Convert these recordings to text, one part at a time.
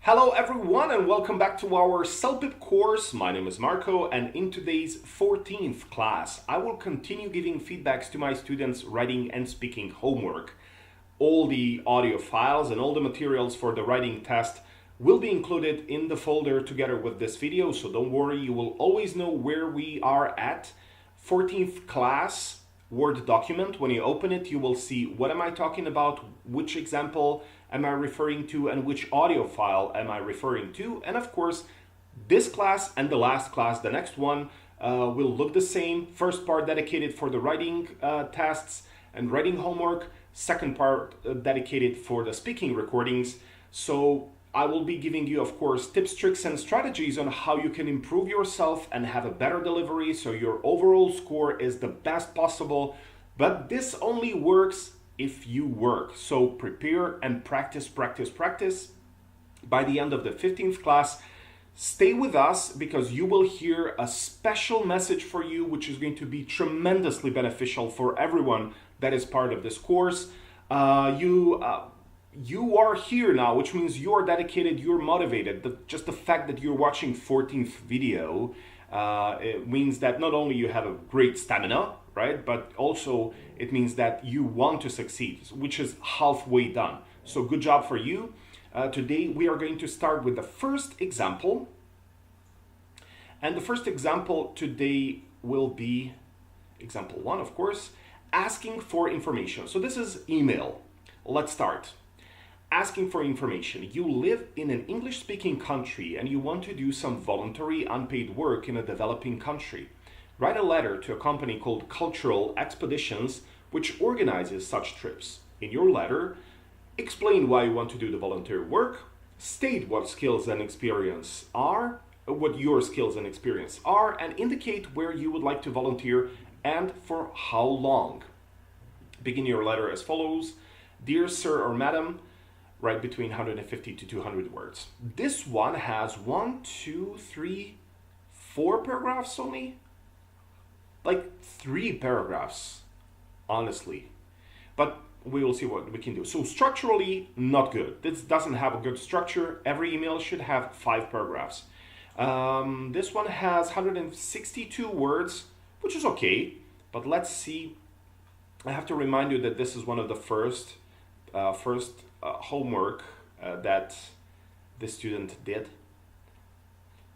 Hello everyone and welcome back to our Celpip course. My name is Marco and in today's 14th class, I will continue giving feedbacks to my students' writing and speaking homework. All the audio files and all the materials for the writing test will be included in the folder together with this video, so don't worry, you will always know where we are at. 14th class Word document. When you open it, you will see what am I talking about, which example am I referring to, and which audio file am I referring to. And of course, this class and the last class, the next one, will look the same. First part dedicated for the writing tests and writing homework. Second part dedicated for the speaking recordings. So I will be giving you, of course, tips, tricks, and strategies on how you can improve yourself and have a better delivery so your overall score is the best possible. But this only works if you work. So prepare and practice, practice, practice. By the end of the 15th class, stay with us because you will hear a special message for you, which is going to be tremendously beneficial for everyone that is part of this course. You are here now, which means you're dedicated, you're motivated. Just the fact that you're watching 14th video, it means that not only you have a great stamina, right? But also it means that you want to succeed, which is halfway done. So good job for you. Today we are going to start with the first example. And the first example today will be example 1, of course, asking for information. So this is email. Let's start. Asking for information. You live in an English-speaking country and you want to do some voluntary unpaid work in a developing country. Write a letter to a company called Cultural Expeditions, which organizes such trips. In your letter, explain why you want to do the volunteer work, state what skills and experience are, what your skills and experience are, and indicate where you would like to volunteer and for how long. Begin your letter as follows. Dear Sir or Madam, write between 150 to 200 words. This one has 1, 2, 3, 4 paragraphs only? Like 3 paragraphs, honestly. But we will see what we can do. So structurally, not good. This doesn't have a good structure. Every email should have 5 paragraphs. This one has 162 words, which is okay. But let's see. I have to remind you that this is one of the first homework that the student did.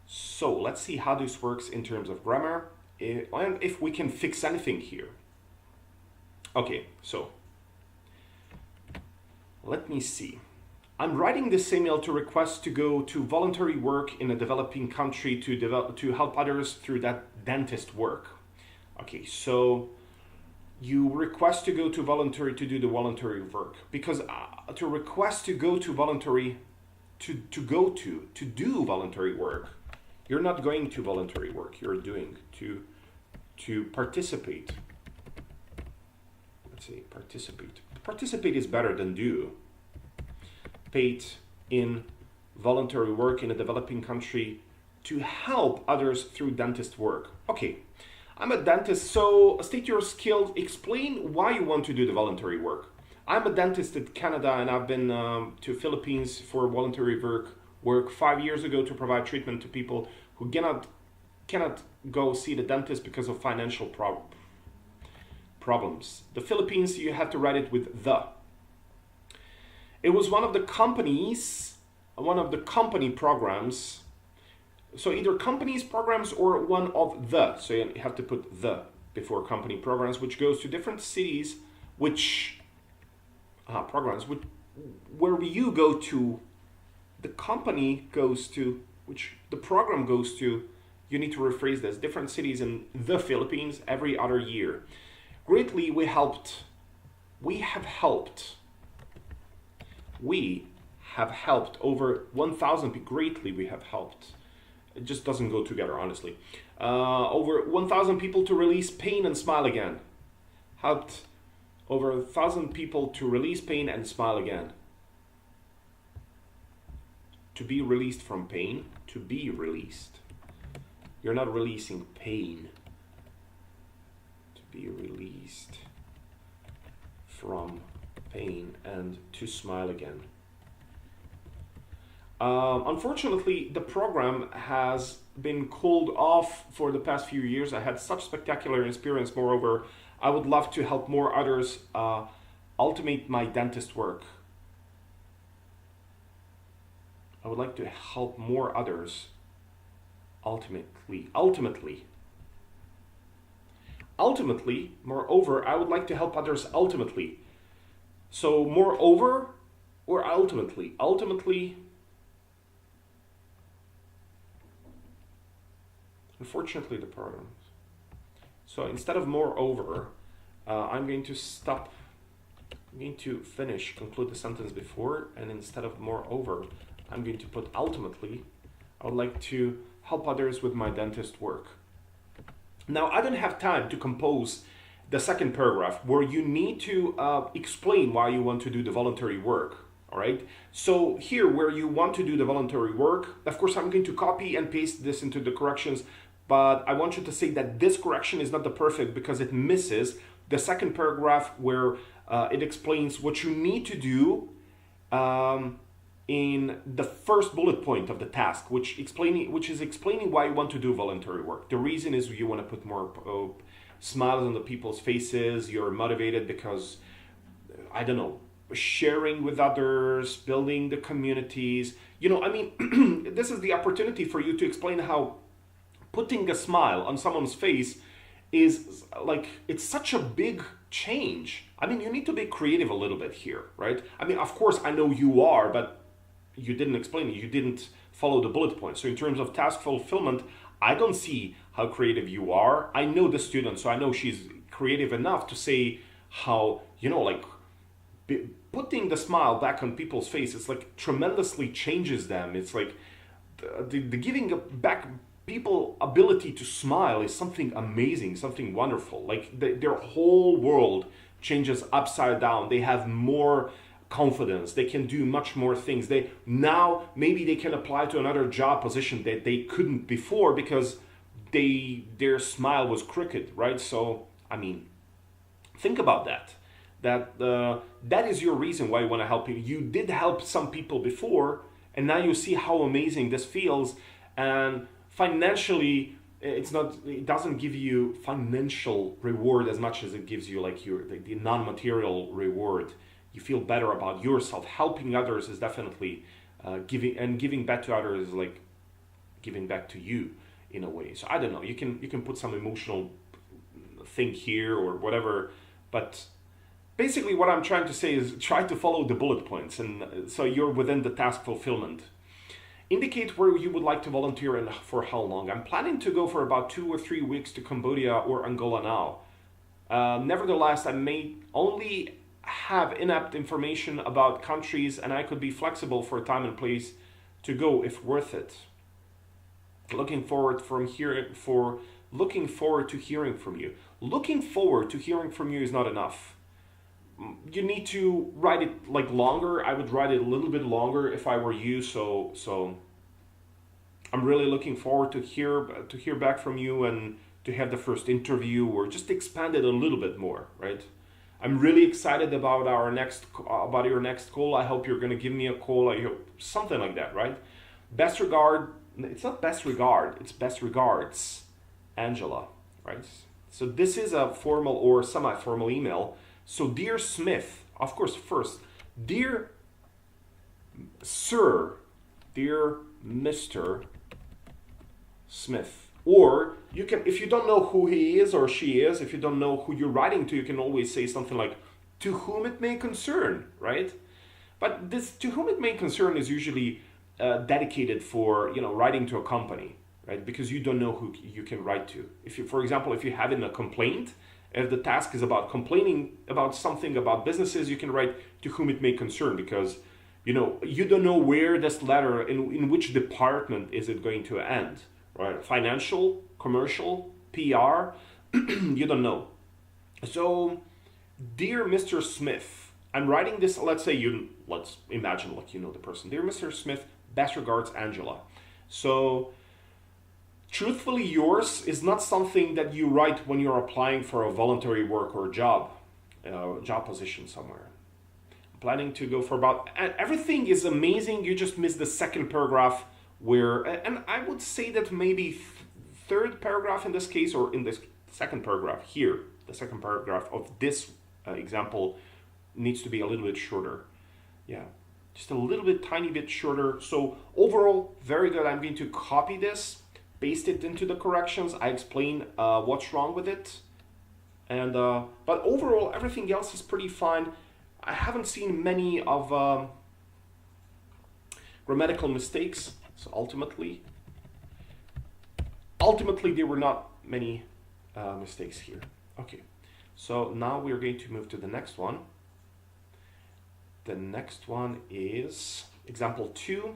So let's see how this works in terms of grammar and if we can fix anything here. Okay, so let me see. I'm writing this email to request to go to voluntary work in a developing country to help others through that dentist work. Okay, so you request to go to voluntary to do the voluntary work because to request to go to voluntary to do voluntary work, you're not going to voluntary work, you're doing to participate. Let's say participate. Participate is better than do. Paid in voluntary work in a developing country to help others through dentist work. Okay. I'm a dentist, so state your skills, explain why you want to do the voluntary work. I'm a dentist in Canada and I've been to Philippines for voluntary work 5 years ago to provide treatment to people who cannot go see the dentist because of financial problems. The Philippines, you have to write it with the. It was one of the company programs. So either companies programs or one of the. So you have to put the before company programs, which goes to different cities, which programs where you go to, the company goes to, which the program goes to. You need to rephrase this. Different cities in the Philippines every other year. Greatly, we have helped over 1,000 people. Greatly, we have helped. It just doesn't go together, honestly. Over 1,000 people to release pain and smile again. Helped over 1,000 people to release pain and smile again. To be released from pain, to be released. You're not releasing pain. To be released from pain and to smile again. Unfortunately, the program has been called off for the past few years. I had such spectacular experience. Moreover, I would love to help more others ultimate my dentist work. I would like to help more others ultimately, moreover, I would like to help others ultimately. So, moreover or ultimately? Ultimately, unfortunately, the programs. So, instead of moreover, I'm going to stop. I'm going to conclude the sentence before, and instead of moreover, I'm going to put ultimately. I would like to help others with my dentist work. Now, I don't have time to compose the second paragraph where you need to explain why you want to do the voluntary work. All right. So here, where you want to do the voluntary work, of course, I'm going to copy and paste this into the corrections, but I want you to say that this correction is not the perfect because it misses the second paragraph where it explains what you need to do in the first bullet point of the task, which is explaining why you want to do voluntary work. The reason is you want to put more smiles on the people's faces. You're motivated because, I don't know, sharing with others, building the communities. This is the opportunity for you to explain how putting a smile on someone's face is like, it's such a big change. You need to be creative a little bit here, right? Of course, I know you are, but you didn't explain it. You didn't follow the bullet points. So in terms of task fulfillment, I don't see how creative you are. I know the student, so I know she's creative enough to say how, putting the smile back on people's faces like tremendously changes them. It's like the giving back people ability to smile is something amazing, something wonderful. Like their whole world changes upside down. They have more confidence. They can do much more things. Maybe they can apply to another job position that they couldn't before because their smile was crooked, right? So think about that. That is your reason why you want to help people. You did help some people before, and now you see how amazing this feels. And financially, it doesn't give you financial reward as much as it gives you the non-material reward. You feel better about yourself. Helping others is definitely giving back to others is like giving back to you in a way. So I don't know. You can put some emotional thing here or whatever, but basically what I'm trying to say is try to follow the bullet points, and so you're within the task fulfillment. Indicate where you would like to volunteer and for how long. I'm planning to go for about 2 or 3 weeks to Cambodia or Angola now. Nevertheless, I may only have in-depth information about countries, and I could be flexible for time and place to go if worth it. Looking forward to hearing from you. Looking forward to hearing from you is not enough. You need to write it longer. I would write it a little bit longer if I were you. So I'm really looking forward to hear back from you and to have the first interview, or just expand it a little bit more, right? I'm really excited about your next call. I hope you're going to give me a call. I hope something like that, right? Best regard. It's not best regard. It's best regards, Angela, right? So this is a formal or semi-formal email. So dear Smith, of course, first, dear Sir, dear Mr. Smith. Or you can, if you don't know who he is or she is, if you don't know who you're writing to, you can always say something like, to whom it may concern, right? But this to whom it may concern is usually dedicated for, writing to a company, right? Because you don't know who you can write to. If you, for example, if you're having a complaint, if the task is about complaining about something about businesses, you can write to whom it may concern, because you don't know where this letter, in which department is it going to end, right? Financial, commercial, PR, you don't know. So, dear Mr. Smith, I'm writing this, let's imagine the person. Dear Mr. Smith, best regards, Angela. So, truthfully yours is not something that you write when you're applying for a voluntary work or job position somewhere. I'm planning to go for about, and everything is amazing. You just missed the second paragraph where, and I would say that maybe third paragraph in this case, or in this second paragraph here, the second paragraph of this example needs to be a little bit shorter. Yeah, just a little bit, tiny bit shorter. So overall, very good. I'm going to copy this, paste it into the corrections. I explain what's wrong with it. And but overall, everything else is pretty fine. I haven't seen many of grammatical mistakes. So ultimately there were not many mistakes here. Okay, so now we're going to move to the next one. The next one is example 2.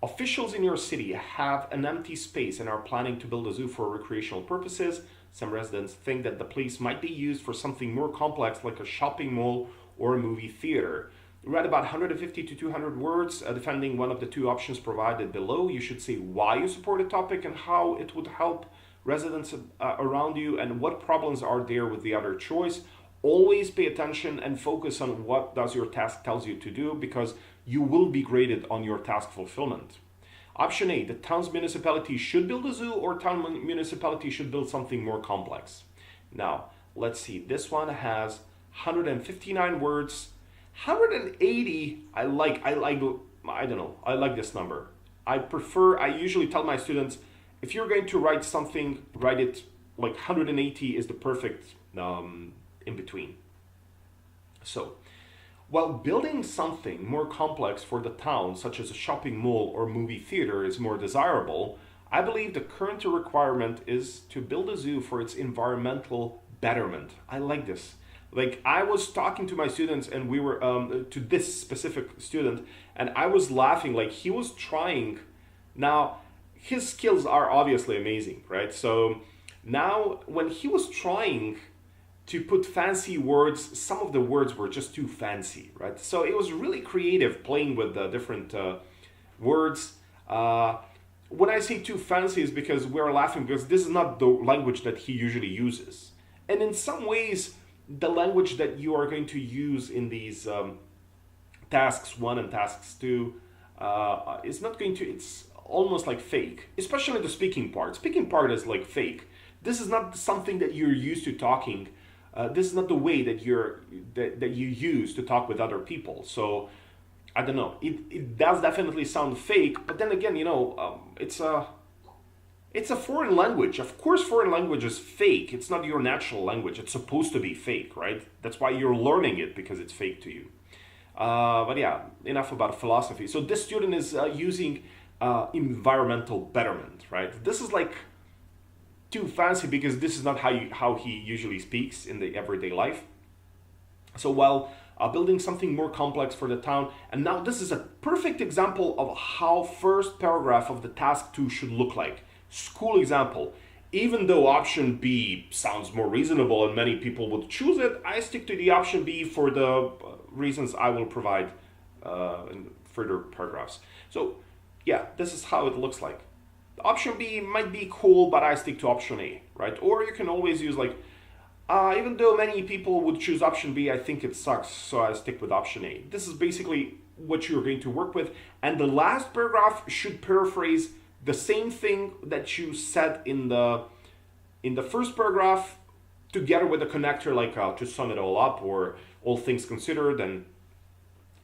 Officials in your city have an empty space and are planning to build a zoo for recreational purposes. Some residents think that the place might be used for something more complex like a shopping mall or a movie theater. Read about 150 to 200 words, defending one of the two options provided below. You should say why you support a topic and how it would help residents around you and what problems are there with the other choice. Always pay attention and focus on what does your task tells you to do, because you will be graded on your task fulfillment. Option A, the town's municipality should build a zoo, or town municipality should build something more complex. Now, let's see. This one has 159 words. 180, I don't know. I like this number. I usually tell my students, if you're going to write something, write it like 180 is the perfect in between. So, while building something more complex for the town, such as a shopping mall or movie theater, is more desirable, I believe the current requirement is to build a zoo for its environmental betterment. I like this. Like, I was talking to my students, and we were to this specific student, and I was laughing. Like, he was trying. Now, his skills are obviously amazing, right? So now, when he was trying to put fancy words, some of the words were just too fancy, right? So it was really creative playing with the different words. When I say too fancy is because we're laughing because this is not the language that he usually uses. And in some ways, the language that you are going to use in these tasks 1 and tasks 2 is not going to, it's almost like fake, especially the speaking part. Speaking part is like fake. This is not something that you're used to talking. This is not the way that you use to talk with other people. So I don't know. It does definitely sound fake, but then again, it's a foreign language. Of course, foreign language is fake. It's not your natural language. It's supposed to be fake, right? That's why you're learning it, because it's fake to you. But yeah, enough about philosophy. So this student is using environmental betterment, right? This is like too fancy because this is not how he usually speaks in the everyday life. So while building something more complex for the town, and now this is a perfect example of how first paragraph of the task 2 should look like. School example. Even though option B sounds more reasonable and many people would choose it, I stick to the option B for the reasons I will provide in further paragraphs. So yeah, this is how it looks like. Option B might be cool, but I stick to option A, right? Or you can always use like, even though many people would choose option B, I think it sucks, so I stick with option A. This is basically what you're going to work with. And the last paragraph should paraphrase the same thing that you said in the first paragraph, together with a connector, like to sum it all up, or all things considered. And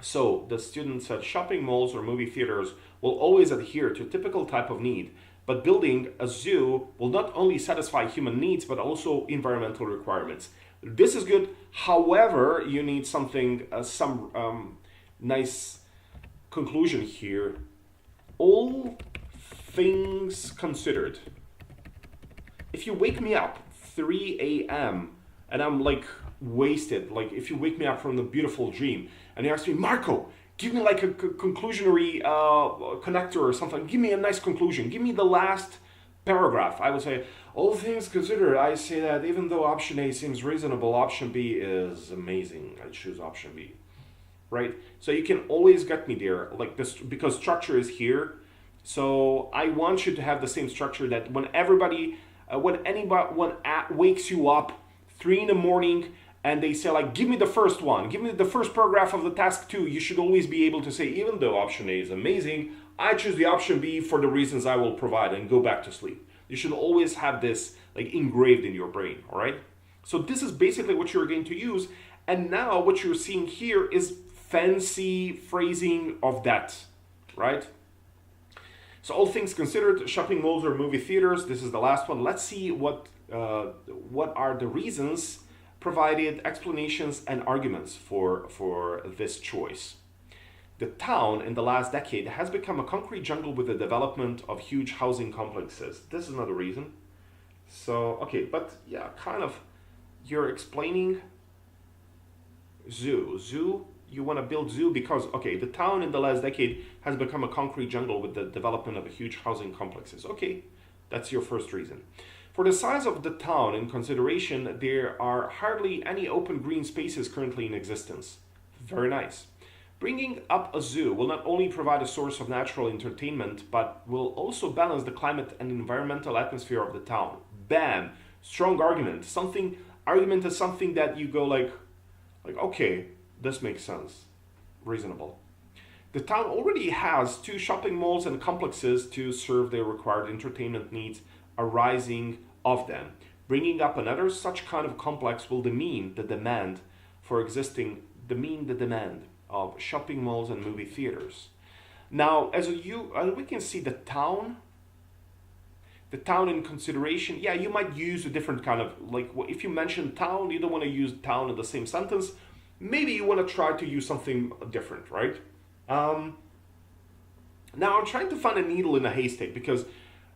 so the student said shopping malls or movie theaters will always adhere to a typical type of need, but building a zoo will not only satisfy human needs, but also environmental requirements. This is good. However, you need something, some nice conclusion here. All things considered. If you wake me up 3 a.m. and I'm like wasted, like if you wake me up from a beautiful dream and you ask me, Marco, give me like a conclusionary connector or something. Give me a nice conclusion. Give me the last paragraph. I would say, all things considered, I say that even though option A seems reasonable, option B is amazing. I choose option B, right? So you can always get me there like this, because structure is here. So I want you to have the same structure that when anybody wakes you up 3 in the morning and they say like, give me the first one, give me the first paragraph of the task 2, you should always be able to say, even though option A is amazing, I choose the option B for the reasons I will provide, and go back to sleep. You should always have this like engraved in your brain, all right? So this is basically what you're going to use. And now what you're seeing here is fancy phrasing of that, right? So all things considered, shopping malls or movie theaters, this is the last one. Let's see what are the reasons provided, explanations and arguments for this choice. The town in the last decade has become a concrete jungle with the development of huge housing complexes. This is another reason. So, okay, but yeah, kind of, you're explaining zoo. You want to build zoo because, okay, the town in the last decade has become a concrete jungle with the development of a huge housing complexes. Okay, that's your first reason. For the size of the town in consideration, there are hardly any open green spaces currently in existence. Very nice. Bringing up a zoo will not only provide a source of natural entertainment, but will also balance the climate and environmental atmosphere of the town. Bam! Strong argument. Argument is something that you go like, okay, this makes sense. Reasonable. The town already has 2 shopping malls and complexes to serve the required entertainment needs arising of them. Bringing up another such kind of complex will demean the demand of shopping malls and movie theaters. Now, we can see the town in consideration. Yeah, you might use a different kind of, like, if you mention town, you don't want to use town in the same sentence. Maybe you want to try to use something different, right? Now I'm trying to find a needle in a haystack because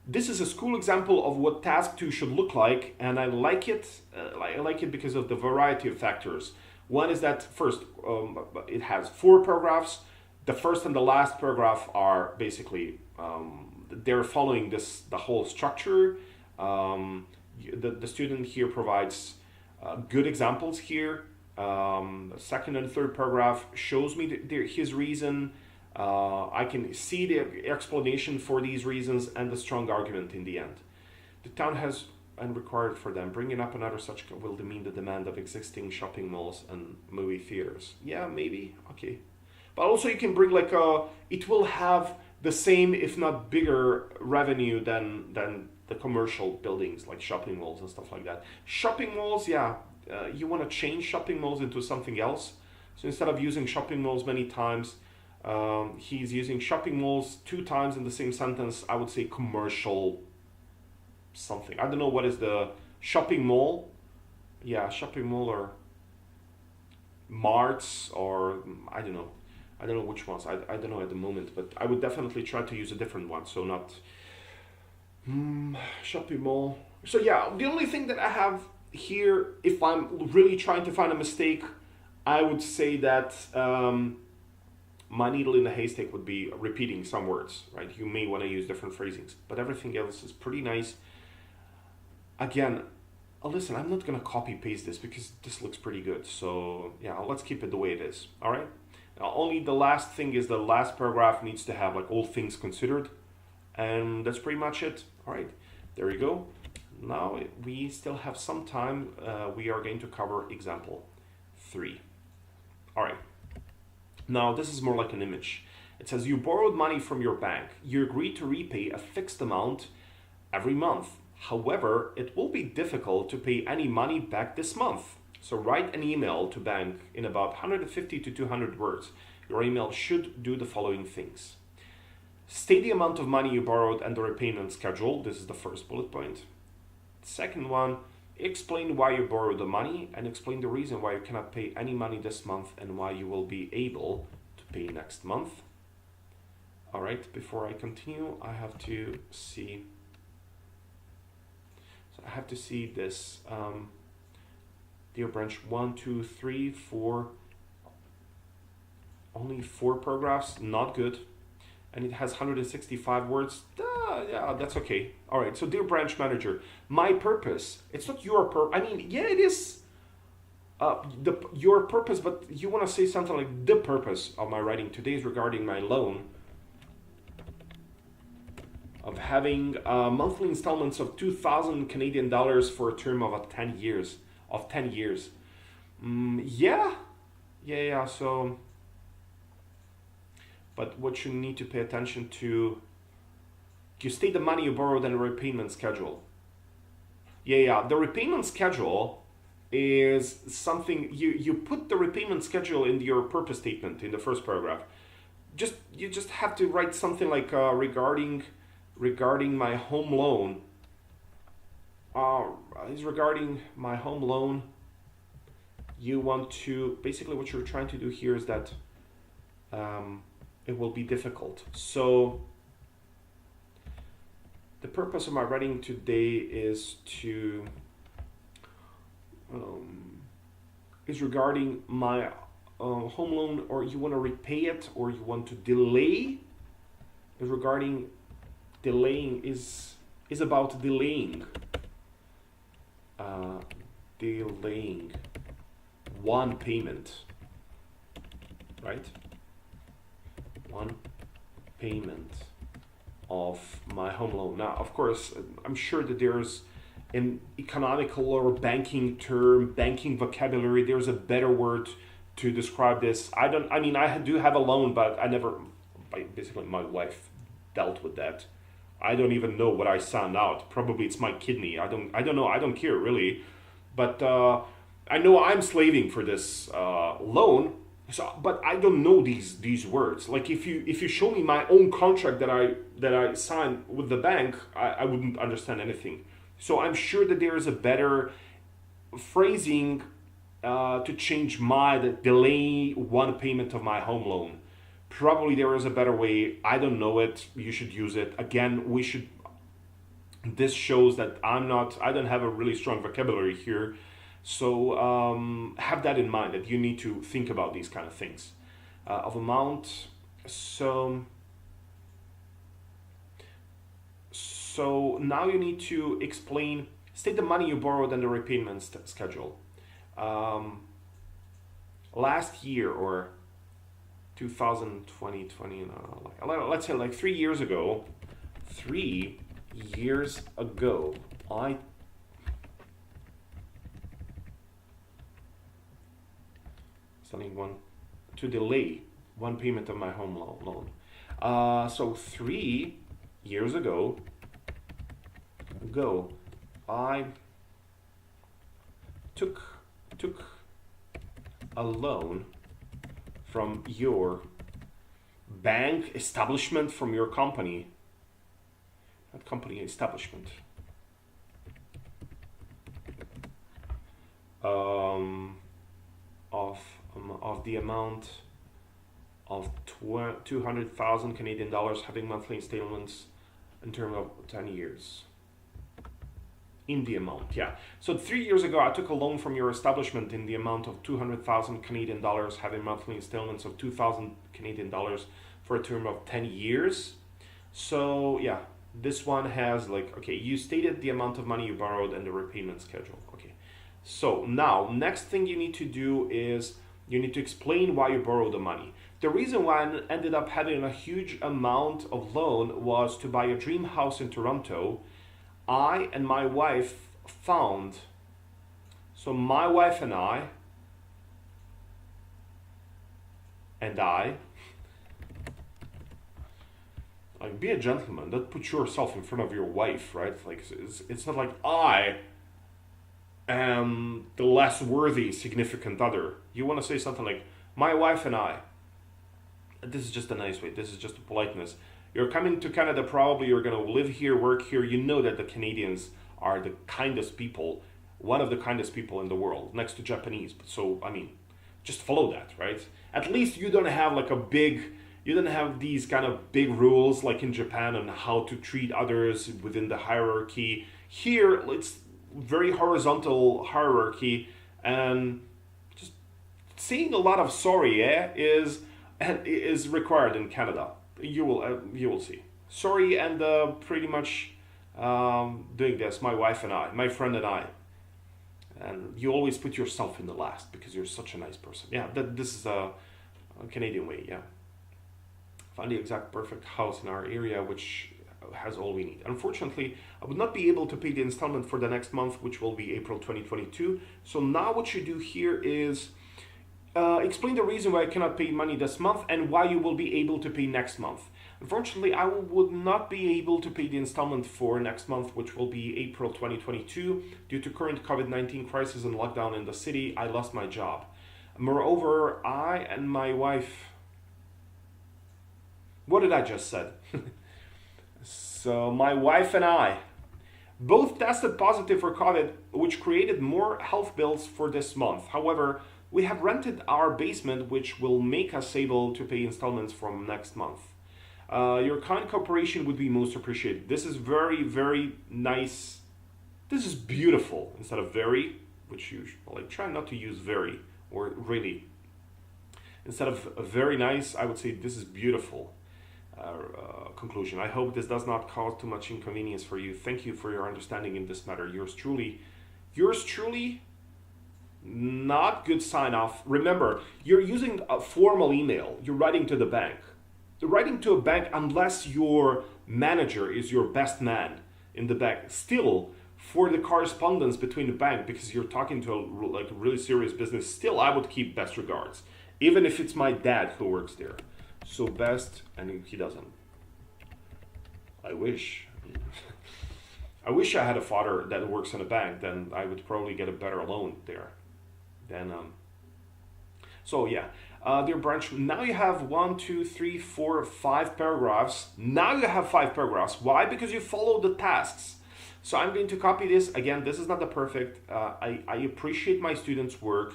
this is a school example of what task 2 should look like, and I like it. I like it because of the variety of factors. One is that first, it has 4 paragraphs. The first and the last paragraph are basically they're following the whole structure. The student here provides good examples here. The second and third paragraph shows me his reason. I can see the explanation for these reasons and the strong argument in the end. The town has and required for them. Bringing up another such will demean the demand of existing shopping malls and movie theaters. Yeah, maybe. Okay. But also you can bring it will have the same, if not bigger, revenue than the commercial buildings like shopping malls and stuff like that. Shopping malls, yeah, you want to change shopping malls into something else. So instead of using shopping malls many times, he's using shopping malls 2 times in the same sentence. I would say commercial something. I don't know what is the shopping mall. Yeah, shopping mall or marts or I don't know. I don't know which ones. I don't know at the moment, but I would definitely try to use a different one. So not shopping mall. So yeah, the only thing that I have here, if I'm really trying to find a mistake, I would say that my needle in the haystack would be repeating some words, right? You may want to use different phrasings, but everything else is pretty nice. Again, listen, I'm not going to copy paste this because this looks pretty good. So yeah, let's keep it the way it is. All right. Now, only the last thing is the last paragraph needs to have like all things considered. And that's pretty much it. All right, there you go. Now we still have some time. We are going to cover example 3. All right. Now this is more like an image. It says you borrowed money from your bank. You agreed to repay a fixed amount every month. However, it will be difficult to pay any money back this month. So write an email to bank in about 150 to 200 words. Your email should do the following things. State the amount of money you borrowed and the repayment schedule. This is the first bullet point. Second one, explain why you borrowed the money and explain the reason why you cannot pay any money this month and why you will be able to pay next month. All right, before I continue, I have to see. So I have to see this. Dear branch 1, 2, 3, 4. Only 4 paragraphs, not good. And it has 165 words. Yeah, that's okay. All right, so dear branch manager, my purpose, it's not your purpose. I mean, yeah, it is your purpose, but you want to say something like the purpose of my writing today is regarding my loan of having monthly installments of 2,000 Canadian dollars for a term of 10 years. Yeah, yeah. So, but what you need to pay attention to, you state the money you borrowed and the repayment schedule. Yeah. The repayment schedule is something you put the repayment schedule in your purpose statement in the first paragraph. You just have to write something like regarding my home loan. Is regarding my home loan. You want to basically what you're trying to do here is that it will be difficult. So the purpose of my writing today is to is regarding my home loan, or you want to repay it, or you want to delay. Is regarding delaying is about delaying. Delaying one payment, right? One payment of my home loan. Now, of course, I'm sure that there's an economical or banking term, banking vocabulary. There's a better word to describe this. I do have a loan, but basically my wife dealt with that. I don't even know what I sound out. Probably it's my kidney. I don't know. I don't care really, but I know I'm slaving for this loan. So, but I don't know these words. Like if you show me my own contract that I signed with the bank, I wouldn't understand anything. So I'm sure that there is a better phrasing to change the delay one payment of my home loan. Probably there is a better way. I don't know it. You should use it. Again, this shows that I don't have a really strong vocabulary here. So have that in mind, that you need to think about these kind of things. Of amount. So now you need to state the money you borrowed and the repayment schedule. Last year, or 2020, let's say like 3 years ago, I to delay one payment of my home loan. So 3 years ago, I took a loan from your bank establishment, from your company, not company, establishment. Of the amount of 200,000 Canadian dollars, having monthly installments in terms of 10 years. In the amount, yeah. So 3 years ago, I took a loan from your establishment in the amount of 200,000 Canadian dollars, having monthly installments of 2,000 Canadian dollars for a term of 10 years. So yeah, this one has you stated the amount of money you borrowed and the repayment schedule. Okay. So now, next thing you need to do is you need to explain why you borrowed the money. The reason why I ended up having a huge amount of loan was to buy a dream house in Toronto. I and my wife found, so my wife and I, like, be a gentleman. Don't put yourself in front of your wife, right? Like, it's not like I am the less worthy significant other. You want to say something like, my wife and I. This is just a nice way. This is just a politeness. You're coming to Canada, probably you're going to live here, work here. You know that the Canadians are the kindest people, one of the kindest people in the world, next to Japanese. So, just follow that, right? At least you don't have you don't have these kind of big rules like in Japan on how to treat others within the hierarchy. Here, it's very horizontal hierarchy, and just saying a lot of sorry is required in Canada. You will see. Sorry, and pretty much doing this, my wife and I, my friend and I. And you always put yourself in the last because you're such a nice person. Yeah, this is a Canadian way, yeah. Find the exact perfect house in our area, which has all we need. Unfortunately, I would not be able to pay the installment for the next month, which will be April 2022. So now what you do here is explain the reason why I cannot pay money this month and why you will be able to pay next month. Unfortunately, I would not be able to pay the installment for next month, which will be April 2022. Due to current COVID-19 crisis and lockdown in the city, I lost my job. Moreover, I and my wife... What did I just said? So my wife and I both tested positive for COVID, which created more health bills for this month. However, we have rented our basement, which will make us able to pay installments from next month. Your kind cooperation would be most appreciated. This is very, very nice. This is beautiful instead of very, which you like try not to use very or really. Instead of very nice, I would say this is beautiful. Conclusion. I hope this does not cause too much inconvenience for you. Thank you for your understanding in this matter. Yours truly, not good sign off. Remember, you're using a formal email. You're writing to the bank. You're writing to a bank unless your manager is your best man in the bank. Still, for the correspondence between the bank, because you're talking to a really serious business, still I would keep best regards. Even if it's my dad who works there. So best, and he doesn't. I wish. I wish I had a father that works in a bank, then I would probably get a better loan there. Then, so yeah, dear branch, now you have 1, 2, 3, 4, 5 paragraphs. Now you have 5 paragraphs. Why? Because you followed the tasks. So I'm going to copy this. Again, this is not the perfect. I appreciate my students' work,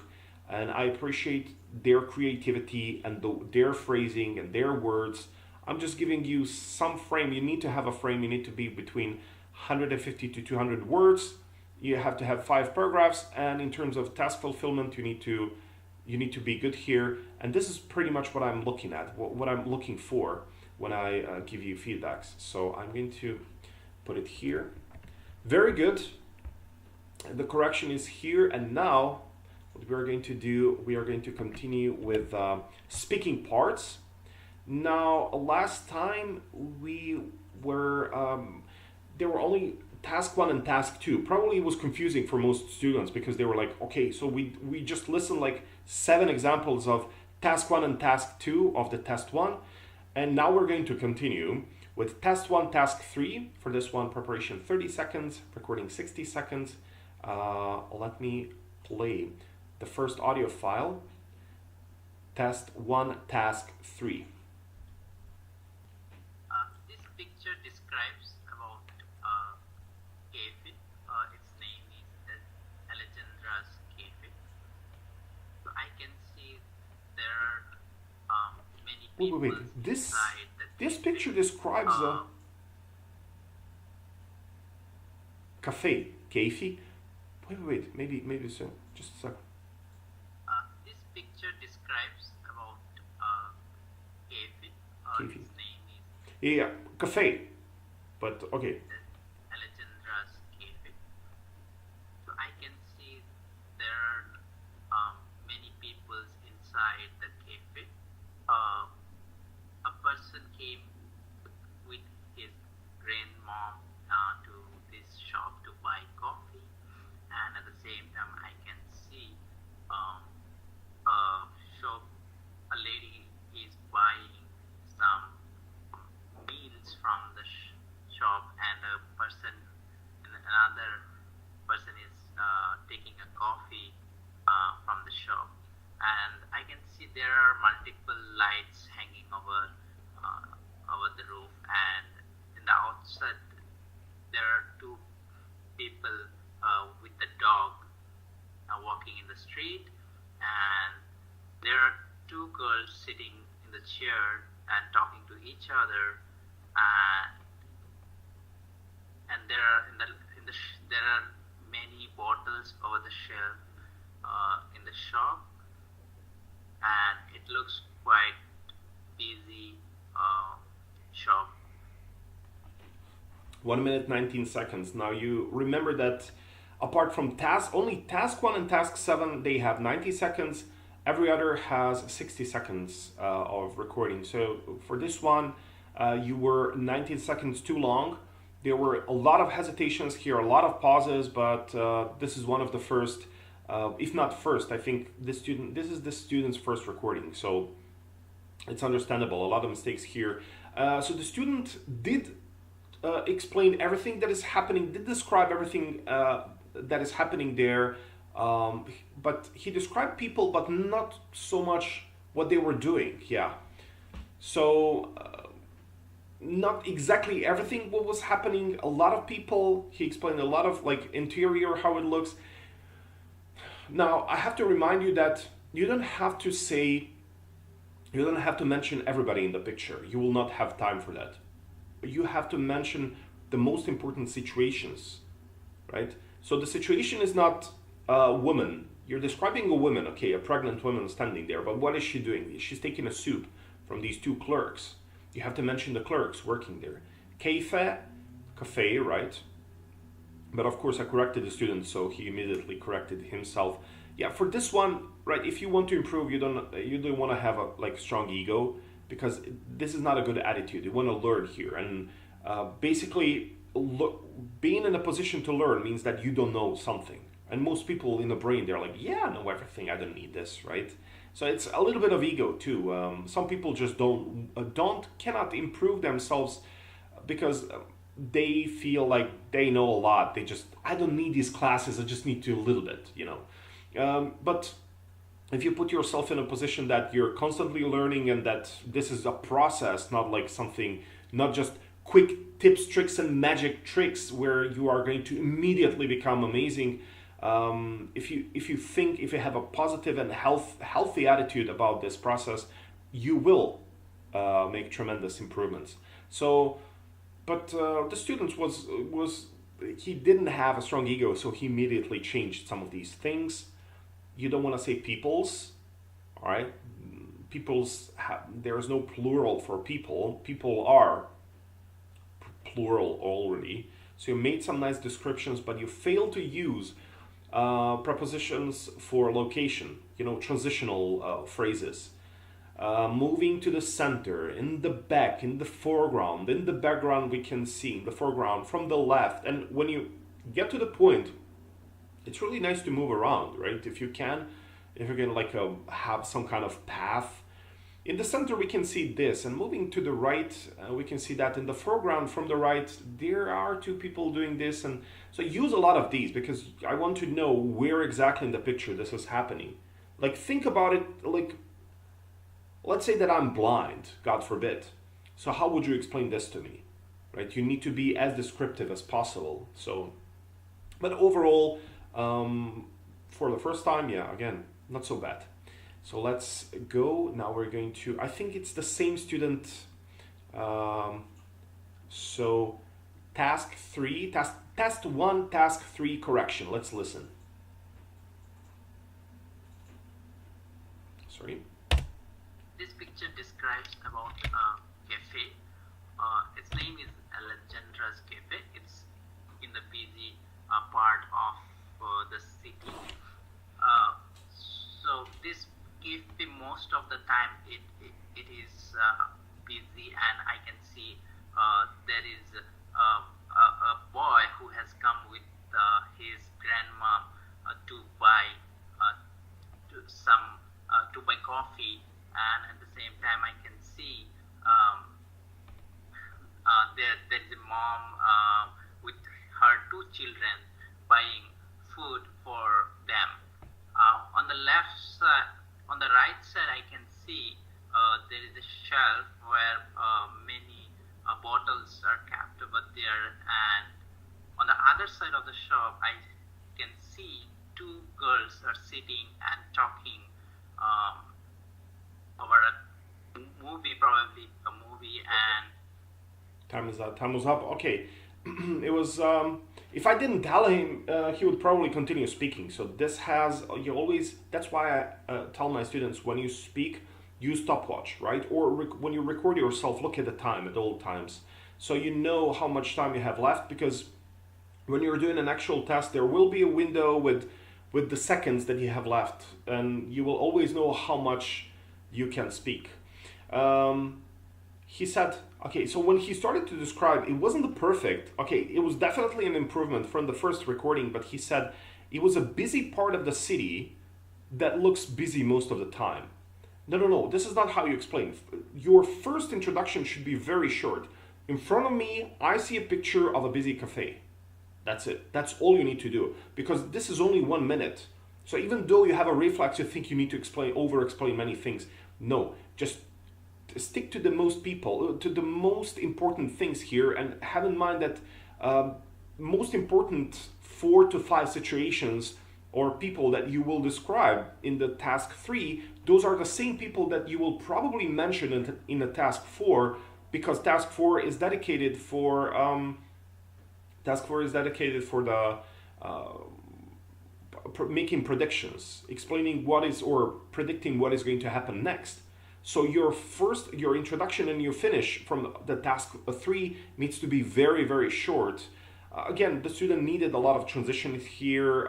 and I appreciate their creativity and their phrasing and their words. I'm just giving you some frame. You need to have a frame. You need to be between 150 to 200 words. You have to have 5 paragraphs, and in terms of task fulfillment, you need to be good here. And this is pretty much what I'm looking at, what I'm looking for when I give you feedbacks. So I'm going to put it here. Very good. The correction is here, and now what we are going to do, we are going to continue with speaking parts. Now, last time we were, there were only task 1 and task 2. Probably it was confusing for most students because they were like, okay, so we just listened like 7 examples of task 1 and task 2 of the test 1. And now we're going to continue with test 1, task 3. For this one, preparation 30 seconds, recording 60 seconds. Let me play the first audio file. Test 1, task 3. This picture describes about cafe. Its name is Alexandra's Cafe. So I can see there are many people inside the This picture describes a cafe. Cafe? Wait. Maybe so. Just a second. This picture describes about cafe. Cafe. Its name is Yeah, cafe. But okay. Alexandra's Cafe. So I can see there are many people inside the cafe. A person came with his grandmom to this shop to buy coffee, and at the same time I can see a lady is buying some meals from the shop, and another person is taking a coffee from the shop. And I can see there are multiple lights hanging over the roof, and in the outside there are 2 people with the dog walking in the street, and there are 2 girls sitting in the chair and talking to each other, and there are many bottles over the shelf in the shop, and it looks quite busy shop. 1 minute 19 seconds. Now you remember that apart from only task 1 and task 7, they have 90 seconds. Every other has 60 seconds of recording. So for this one, You were 19 seconds too long. There were a lot of hesitations here, a lot of pauses, but this is one of the first, if not first, I think this is the student's first recording, so it's understandable. A lot of mistakes here. So the student did explain everything that is happening, did describe everything that is happening there, but he described people, but not so much what they were doing. Yeah. So not exactly everything what was happening. A lot of people. He explained a lot of like interior, how it looks. Now I have to remind you that you don't have to say, you don't have to mention everybody in the picture. You will not have time for that. You have to mention the most important situations, right? So the situation is not a woman. You're describing a woman, okay, a pregnant woman standing there, but what is she doing? She's taking a soup from these two clerks. You have to mention the clerks working there. Cafe, right? But of course I corrected the student, so he immediately corrected himself. Yeah, for this one, right, if you want to improve, you don't want to have a like strong ego, because this is not a good attitude. You want to learn here, and basically being in a position to learn means that you don't know something. And most people in the brain, they're like, yeah, I know everything, I don't need this, right? So it's a little bit of ego too. Some people just cannot improve themselves because they feel like they know a lot. I don't need these classes, I just need to a little bit, you know. But if you put yourself in a position that you're constantly learning and that this is a process, not like something, not just quick tips, tricks, and magic tricks where you are going to immediately become amazing. If you have a positive and healthy attitude about this process, you will make tremendous improvements. So, but the student he didn't have a strong ego, so he immediately changed some of these things. You don't want to say peoples, all right? There is no plural for people. People are plural already. So you made some nice descriptions, but you failed to use prepositions for location, transitional phrases. Moving to the center, in the back, in the foreground, in the background we can see, in the foreground, from the left. And when you get to the point, it's really nice to move around, right? If you can like have some kind of path. In the center we can see this, and moving to the right, we can see that in the foreground from the right, there are two people doing this. And so use a lot of these, because I want to know where exactly in the picture this is happening. Like, think about it, like, let's say that I'm blind, God forbid. So how would you explain this to me, right? You need to be as descriptive as possible. So, but overall, for the first time, yeah, again, not so bad. So let's go. Now we're going to, I think it's the same student. So task 3, test 1, task 3 correction. Let's listen. Sorry. This picture describes about a cafe. Its name is Alexandra's Cafe. It's in the busy part of the city. So this cafe, most of the time it is busy, and I can see there is a boy who has come with his grandma to buy to buy coffee, and at the same time I can see there is a mom with her 2 children buying food for them. On the left side, on the right side, I can see there is a shelf where many bottles are kept over there, and on the other side of the shop, I can see 2 girls are sitting and talking over a movie, probably a movie. And Time was up. Okay. It was, if I didn't tell him, he would probably continue speaking. So this has, that's why I tell my students, when you speak, use stopwatch, right? Or when you record yourself, look at the time at all times. So you know how much time you have left, because when you're doing an actual test, there will be a window with the seconds that you have left, and you will always know how much you can speak. He said, Okay, so when he started to describe, it wasn't perfect. Okay, it was definitely an improvement from the first recording, but he said it was a busy part of the city that looks busy most of the time. No, no, no, this is not how you explain. Your first introduction should be very short. In front of me, I see a picture of a busy cafe. That's it. That's all you need to do. Because this is only 1 minute. So even though you have a reflex, you think you need to over explain many things. No, just stick to the most important things here, and have in mind that most important 4 to 5 situations or people that you will describe in the task 3, those are the same people that you will probably mention in the task 4, because task 4 is dedicated for the making predictions, explaining what is, or predicting what is going to happen next. So your introduction and your finish from the task 3 needs to be very, very short. Again, the student needed a lot of transitions here.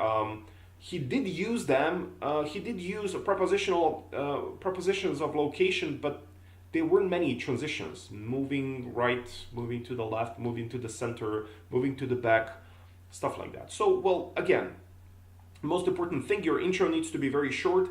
He did use them. He did use prepositions of location, but there weren't many transitions. Moving right, moving to the left, moving to the center, moving to the back, stuff like that. So, well, again, most important thing, your intro needs to be very short.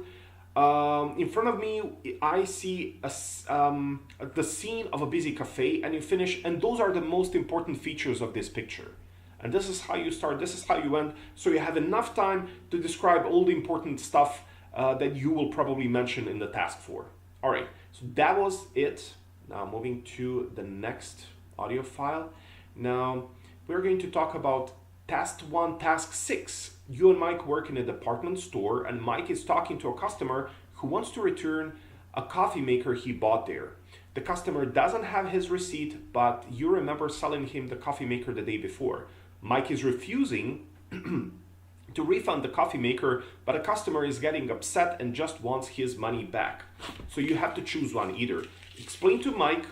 In front of me, I see the scene of a busy cafe, and you finish, and those are the most important features of this picture. And this is how you start, this is how you end, so you have enough time to describe all the important stuff that you will probably mention in the task 4. All right, so that was it. Now moving to the next audio file. Now we're going to talk about task 1, task 6. You and Mike work in a department store, and Mike is talking to a customer who wants to return a coffee maker he bought there. The customer doesn't have his receipt, but you remember selling him the coffee maker the day before. Mike is refusing to refund the coffee maker, but a customer is getting upset and just wants his money back. So you have to choose one, either explain to Mike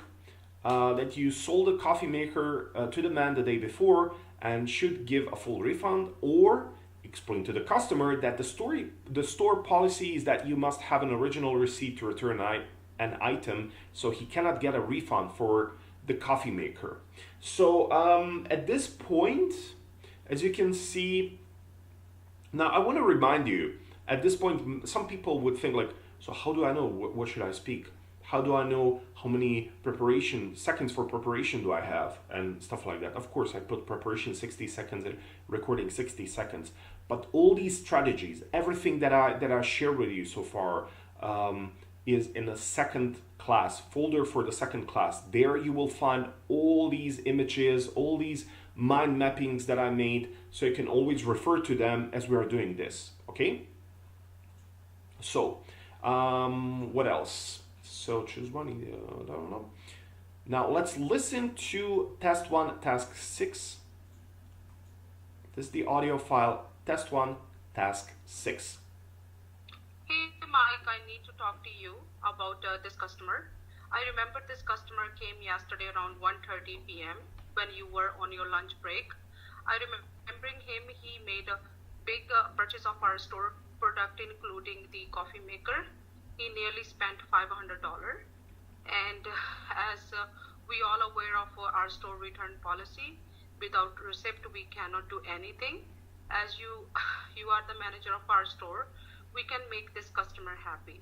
that you sold the coffee maker to the man the day before and should give a full refund, or explain to the customer that the store policy is that you must have an original receipt to return an item, so he cannot get a refund for the coffee maker. So at this point, as you can see, now I want to remind you, at this point, some people would think like, so how do I know what should I speak? How do I know how many seconds for preparation do I have, and stuff like that? Of course, I put preparation 60 seconds and recording 60 seconds. But all these strategies, everything that I shared with you so far, is in a second class folder for the second class. There you will find all these images, all these mind mappings that I made, so you can always refer to them as we are doing this. Okay? So, what else? So choose one. I don't know. Now let's listen to test 1, task 6. This is the audio file. Test 1, task 6. Hey Mike, I need to talk to you about this customer. I remember this customer came yesterday around 1:30 p.m. when you were on your lunch break. I remembering him, he made a big purchase of our store product, including the coffee maker. He nearly spent $500. And as we all aware of our store return policy, without receipt we cannot do anything. As you are the manager of our store, we can make this customer happy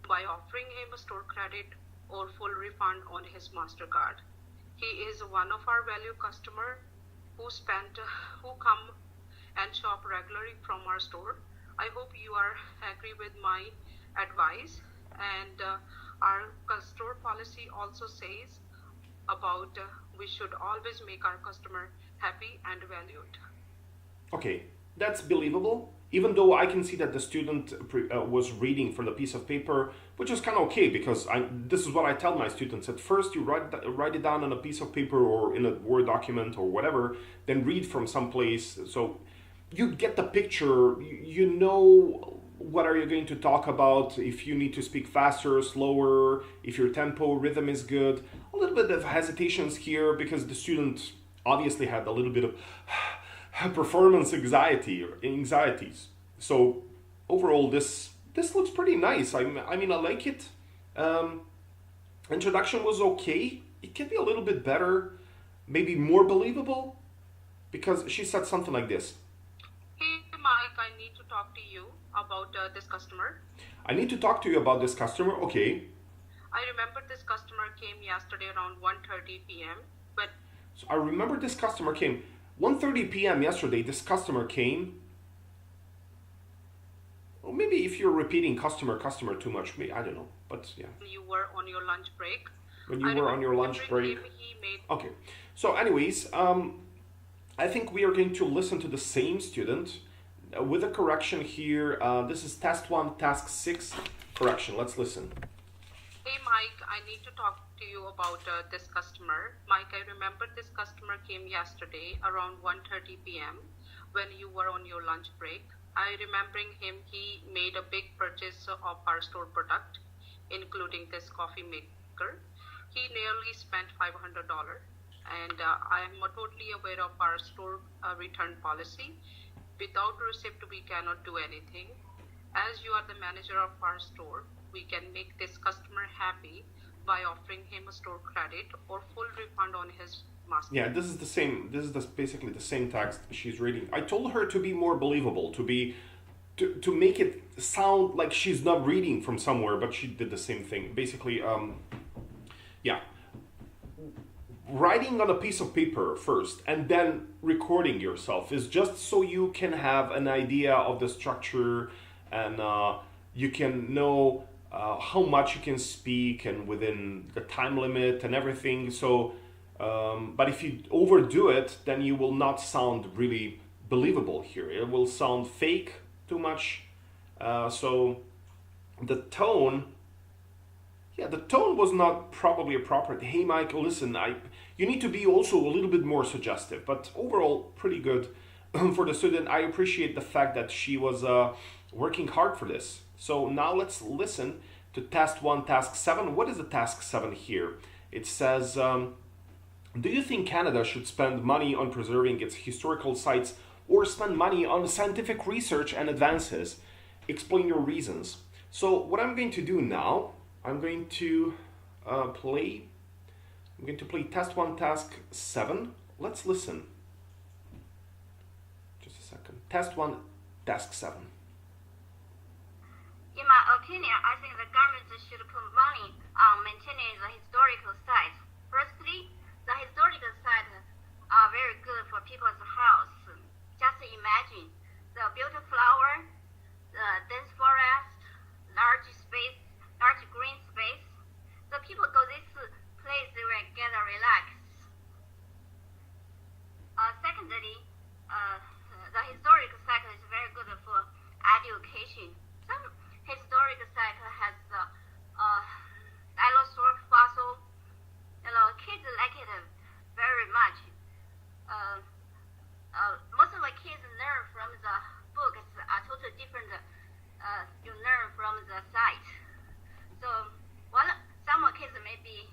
by offering him a store credit or full refund on his MasterCard. He is one of our value customer who come and shop regularly from our store. I hope you are agree with my advice. And our store policy also says about we should always make our customer happy and valued. Okay, that's believable. Even though I can see that the student was reading from the piece of paper, which is kind of okay, because this is what I tell my students. At first, you write it down on a piece of paper or in a Word document or whatever, then read from someplace. So you get the picture, you know what are you going to talk about, if you need to speak faster, slower, if your tempo, rhythm is good. A little bit of hesitations here because the student obviously had a little bit of performance anxieties. So overall, this looks pretty nice. I mean, I like it. Introduction was okay. it can be a little bit better, maybe more believable, because she said something like this. Hey Mike, I need to talk to you about this customer. I need to talk to you about this customer. Okay. I remember this customer came yesterday around 1:30 p.m. But So I remember this customer came 1:30 p.m. yesterday. This customer came. Or maybe if you're repeating customer too much, maybe, I don't know. But yeah. you were on your lunch break. When you were on your lunch break. Okay. So anyways, I think we are going to listen to the same student with a correction here. This is test 1, task 6. Correction. Let's listen. Hey Mike, I need to talk to you about this customer. Mike, I remember this customer came yesterday around 1:30 p.m. when you were on your lunch break. I remembering him, he made a big purchase of our store product, including this coffee maker. He nearly spent $500, and I am totally aware of our store return policy. Without receipt, we cannot do anything. As you are the manager of our store, we can make this customer happy by offering him a store credit or full refund on his master. Yeah, this is the same. This is basically the same text she's reading. I told her to be more believable, to make it sound like she's not reading from somewhere, but she did the same thing. Basically, yeah, writing on a piece of paper first and then recording yourself is just so you can have an idea of the structure and you can know how much you can speak and within the time limit and everything. So, but if you overdo it, then you will not sound really believable here. It will sound fake too much. So the tone, yeah, the tone was not probably appropriate. Hey, Mike, listen, you need to be also a little bit more suggestive, but overall pretty good for the student. I appreciate the fact that she was working hard for this. So now let's listen to test 1, task 7. What is the task 7 here? It says, do you think Canada should spend money on preserving its historical sites or spend money on scientific research and advances? Explain your reasons. So what I'm going to do now, I'm going to play test 1, task 7. Let's listen. Just a second. Test 1, task 7. In my opinion, I think the government should put money on maintaining the historical sites. Firstly, the historical sites are very good for people's health. Just imagine the beautiful flower, the dense forest, large green space. The people go this place, they will get relaxed. Secondly, the historical site is very good for education. Some historical site has dinosaur fossil. Kids like it very much. Most of the kids learn from the books are totally different. You learn from the site. So some kids maybe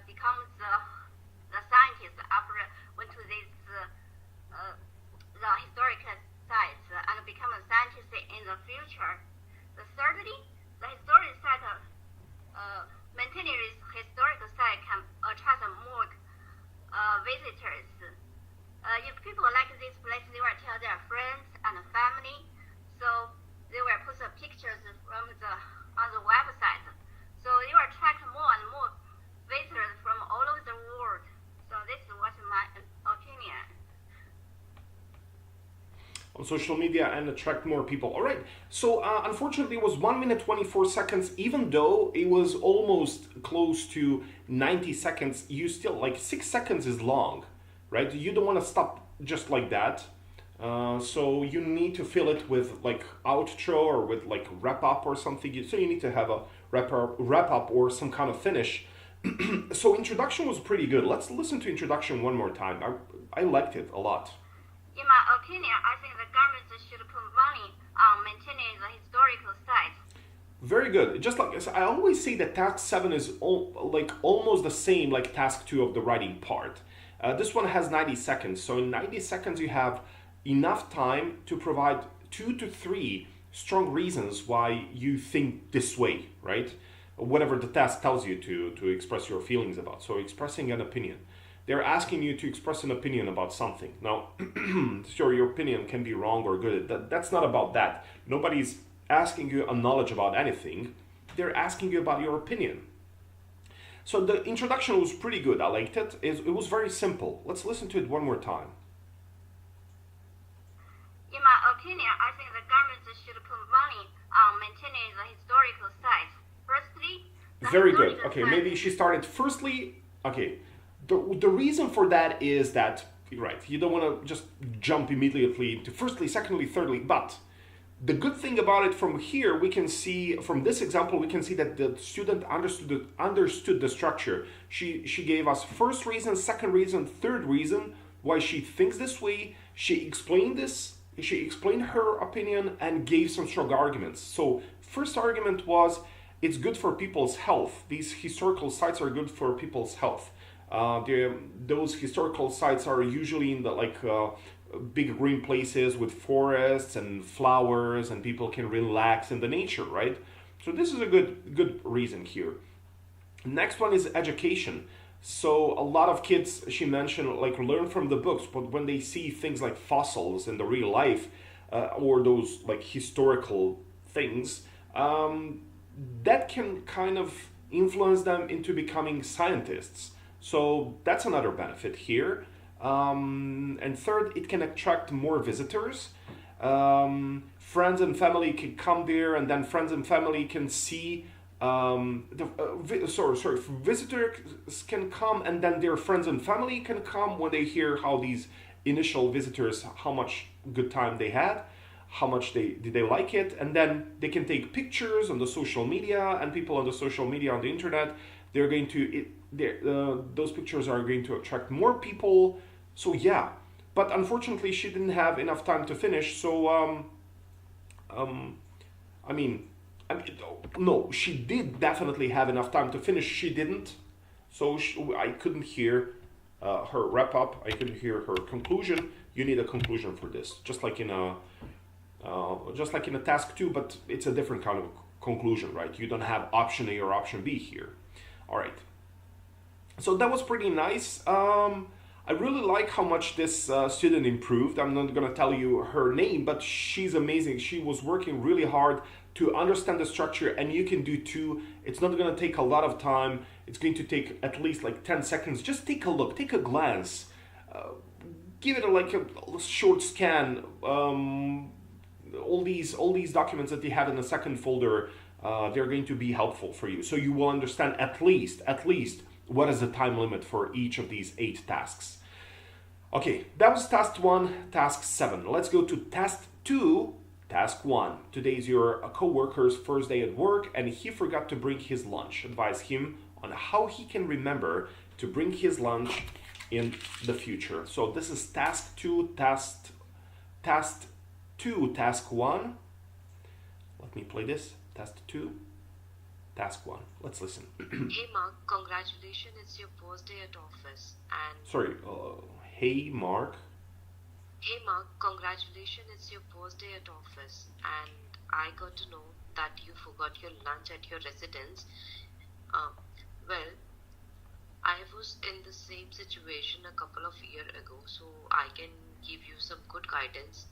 becomes the scientist after went to this the historical sites and become a scientist in the future. Thirdly, the historical site, maintaining this historical site can attract more visitors. If people like this place, they will tell their friends and family, so they will put the pictures from on the website. So they will attract more and more visitors from all over the world. So this is what my opinion. On social media and attract more people. All right. So unfortunately, it was 1 minute 24 seconds. Even though it was almost close to 90 seconds, you still 6 seconds is long, right? You don't want to stop just like that. So you need to fill it with outro or with wrap up or something. So you need to have a wrap up or some kind of finish. So introduction was pretty good. Let's listen to introduction one more time. I liked it a lot. In my opinion, I think the government should put money on maintaining the historical sites. Very good. Just like I always say that task 7 is almost the same like task 2 of the writing part. This one has 90 seconds. So in 90 seconds, you have enough time to provide 2 to 3 strong reasons why you think this way, right? whatever the task tells you to express your feelings about. So expressing an opinion. They're asking you to express an opinion about something. Now, sure, your opinion can be wrong or good. That's not about that. Nobody's asking you a knowledge about anything. They're asking you about your opinion. So the introduction was pretty good. I liked it. It was very simple. Let's listen to it one more time. In my opinion, I think the government should put money on maintaining the historical sites. Firstly, very good. Okay, maybe she started firstly. Okay, the reason for that is that, right, you don't want to just jump immediately into firstly, secondly, thirdly, but the good thing about it from here, we can see, from this example, we can see that the student understood the structure. She gave us first reason, second reason, third reason why she thinks this way. She explained this, she explained her opinion and gave some strong arguments. So first argument was, it's good for people's health. These historical sites are good for people's health. Those historical sites are usually in the big green places with forests and flowers, and people can relax in the nature, right? So this is a good reason here. Next one is education. So a lot of kids, she mentioned, learn from the books, but when they see things like fossils in the real life, or those historical things, that can kind of influence them into becoming scientists. So that's another benefit here. And third, it can attract more visitors. Friends and family can come there, and then friends and family can see. Visitors can come, and then their friends and family can come when they hear how these initial visitors, how much good time they had, how much did they like it, and then they can take pictures on the social media, and people on the social media on the internet, they're going to those pictures are going to attract more people. So yeah, but unfortunately she didn't have enough time to finish. So no, she did definitely have enough time to finish. She didn't. So I couldn't hear her wrap up. I couldn't hear her conclusion. You need a conclusion for this, just like in a task 2, but it's a different kind of conclusion, right? You don't have option A or option B here. All right. So that was pretty nice. I really like how much this student improved. I'm not going to tell you her name, but she's amazing. She was working really hard to understand the structure, and you can do too. It's not going to take a lot of time. It's going to take at least 10 seconds. Just take a look, take a glance. Give it a short scan. All these documents that you have in the second folder, they're going to be helpful for you. So you will understand at least what is the time limit for each of these 8 tasks. Okay, that was task 1, task 7. Let's go to task 2, task 1. Today is your co-worker's first day at work, and he forgot to bring his lunch. Advise him on how he can remember to bring his lunch in the future. So this is task 2, task 1. Let me play this. Task 2, task 1. Let's listen. Hey Mark, congratulations, it's your first day at office. And sorry, hey Mark. Hey Mark, congratulations, it's your first day at office. And I got to know that you forgot your lunch at your residence. Well, I was in the same situation a couple of years ago, so I can give you some good guidance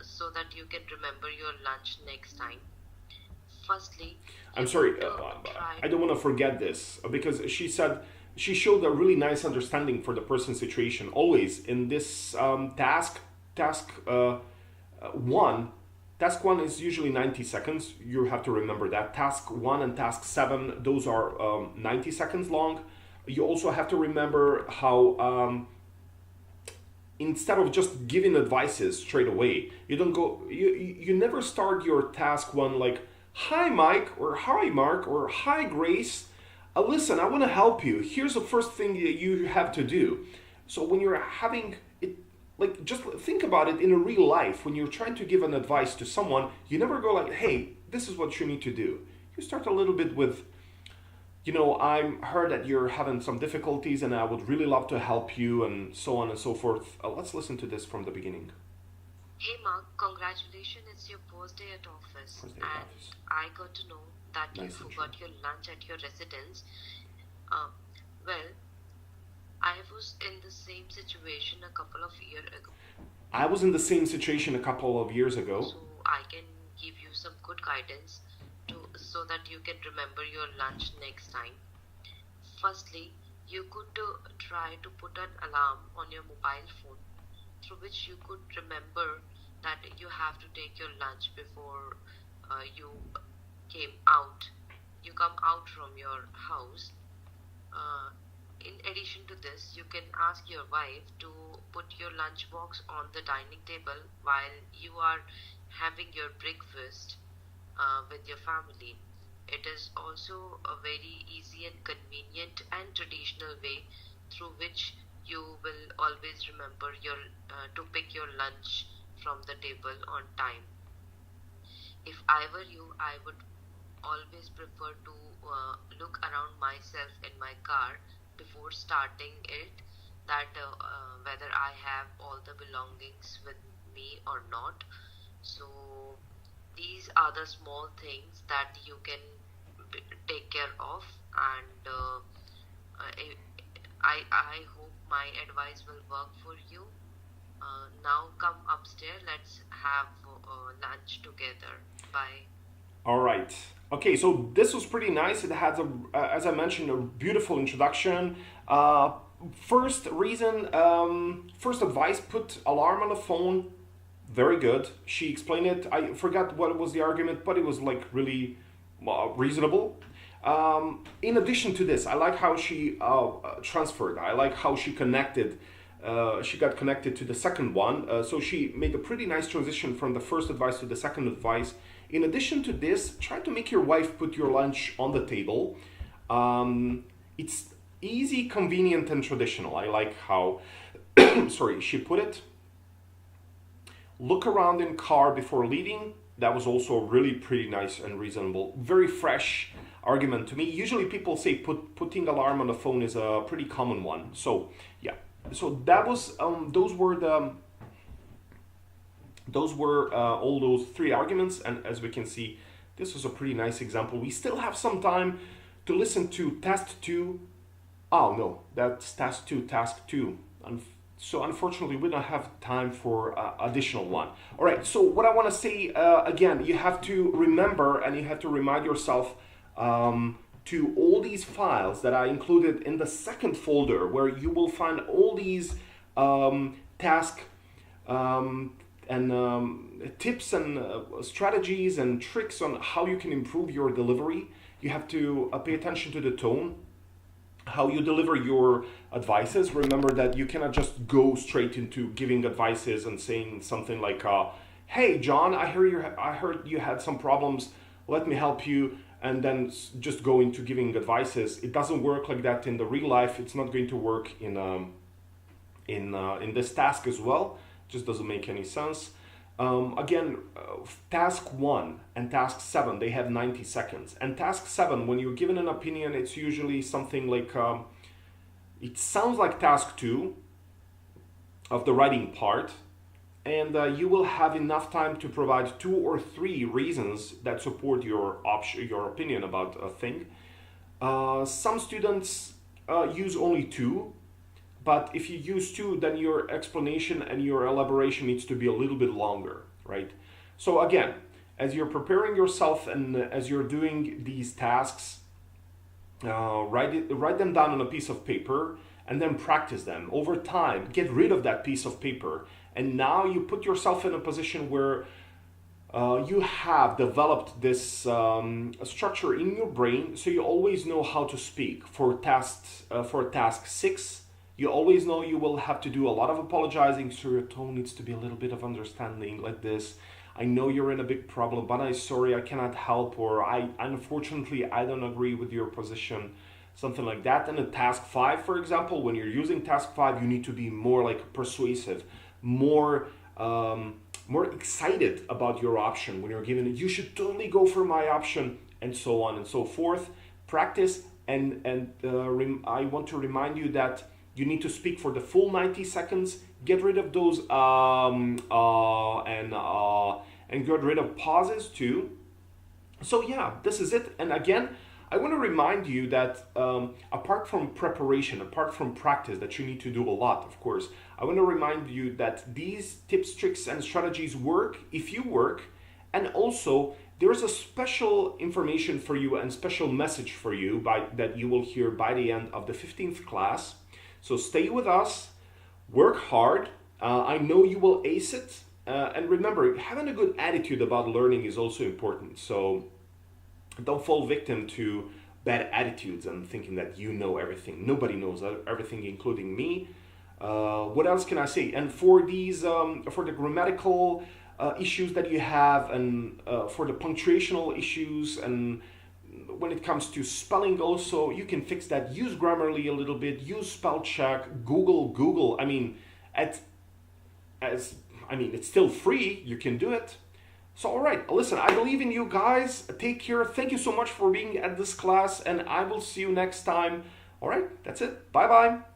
so that you can remember your lunch next time. Firstly, I'm sorry, I don't want to forget this, because she showed a really nice understanding for the person's situation. Always in this task 1 is usually 90 seconds. You have to remember that. Task 1 and task 7, those are 90 seconds long. You also have to remember how instead of just giving advices straight away, you never start your task 1 like, hi Mike, or hi Mark, or hi Grace, listen, I want to help you. Here's the first thing that you have to do. So when you're having it, just think about it in a real life. When you're trying to give an advice to someone, you never go like, hey, this is what you need to do. You start a little bit with, I heard that you're having some difficulties and I would really love to help you, and so on and so forth. Let's listen to this from the beginning. Hey Mark, congratulations, it's your first day at office. I got to know that you Nice intro. forgot your lunch at your residence. Uh, well, I was in the same situation a couple of years ago, I was in the same situation a couple of years ago. so I can give you some good guidance so that you can remember your lunch next time. Firstly, you could try to put an alarm on your mobile phone through which you could remember that you have to take your lunch before you come out from your house. Uh, in addition to this, you can ask your wife to put your lunchbox on the dining table while you are having your breakfast with your family. It is also a very easy and convenient and traditional way through which you will always remember to pick your lunch from the table on time. If I were you, I would always prefer to look around myself in my car before starting it, that whether I have all the belongings with me or not. So these are the small things that you can take care of, and I hope my advice will work for you. Now come upstairs, let's have lunch together. Bye. All right. Okay, so this was pretty nice. It has as I mentioned, a beautiful introduction. First reason, first advice: put alarm on the phone. Very good. She explained it. I forgot what was the argument, but it was like really reasonable. In addition to this, I like how she transferred. I like how she connected. She got connected to the second one. So she made a pretty nice transition from the first advice to the second advice. In addition to this, try to make your wife put your lunch on the table. It's easy, convenient, and traditional. I like how, sorry, she put it. Look around in car before leaving. That was also really pretty nice and reasonable. Very fresh argument to me. Usually people say putting alarm on the phone is a pretty common one. So yeah. So that was those were all those three arguments, and as we can see, this was a pretty nice example. We still have some time to listen to test 2. Oh no, that's task 2. So unfortunately, we don't have time for additional one. All right, so what I want to say, again, you have to remember and you have to remind yourself to all these files that I included in the second folder, where you will find all these task and tips and strategies and tricks on how you can improve your delivery. You have to pay attention to the tone, how you deliver your advices. Remember that you cannot just go straight into giving advices and saying something like, "Hey, John, I heard you had some problems. Let me help you." And then just go into giving advices. It doesn't work like that in the real life. It's not going to work in this task as well. Just doesn't make any sense. Again, task 1 and task 7, they have 90 seconds. And task 7, when you're given an opinion, it's usually something like, it sounds like task 2 of the writing part. And you will have enough time to provide 2 or 3 reasons that support your opinion about a thing. Some students use only 2. But if you use 2, then your explanation and your elaboration needs to be a little bit longer, right? So again, as you're preparing yourself and as you're doing these tasks, write them down on a piece of paper and then practice them. Over time, get rid of that piece of paper. And now you put yourself in a position where you have developed this structure in your brain, so you always know how to speak. For task 6, you always know you will have to do a lot of apologizing, so your tone needs to be a little bit of understanding, like this. I know you're in a big problem, but I'm sorry, I cannot help, or unfortunately I don't agree with your position, something like that. And in task 5, for example, when you're using task 5, you need to be more like persuasive, more excited about your option. When you're given, you should totally go for my option, and so on and so forth. Practice, and I want to remind you that you need to speak for the full 90 seconds. Get rid of those and get rid of pauses too. So yeah, this is it. And again, I want to remind you that apart from preparation, apart from practice, that you need to do a lot, of course, I want to remind you that these tips, tricks, and strategies work if you work, and also there's a special information for you and special message for you that you will hear by the end of the 15th class. So stay with us, work hard. I know you will ace it. And remember, having a good attitude about learning is also important. So don't fall victim to bad attitudes and thinking that you know everything. Nobody knows everything, including me. What else can I say? And for these, for the grammatical issues that you have, and for the punctuational issues, and when it comes to spelling also, you can fix that. Use Grammarly a little bit. Use spell check. Google. I mean, it's still free. You can do it. So, all right, listen, I believe in you guys. Take care. Thank you so much for being at this class, and I will see you next time. All right, that's it. Bye-bye.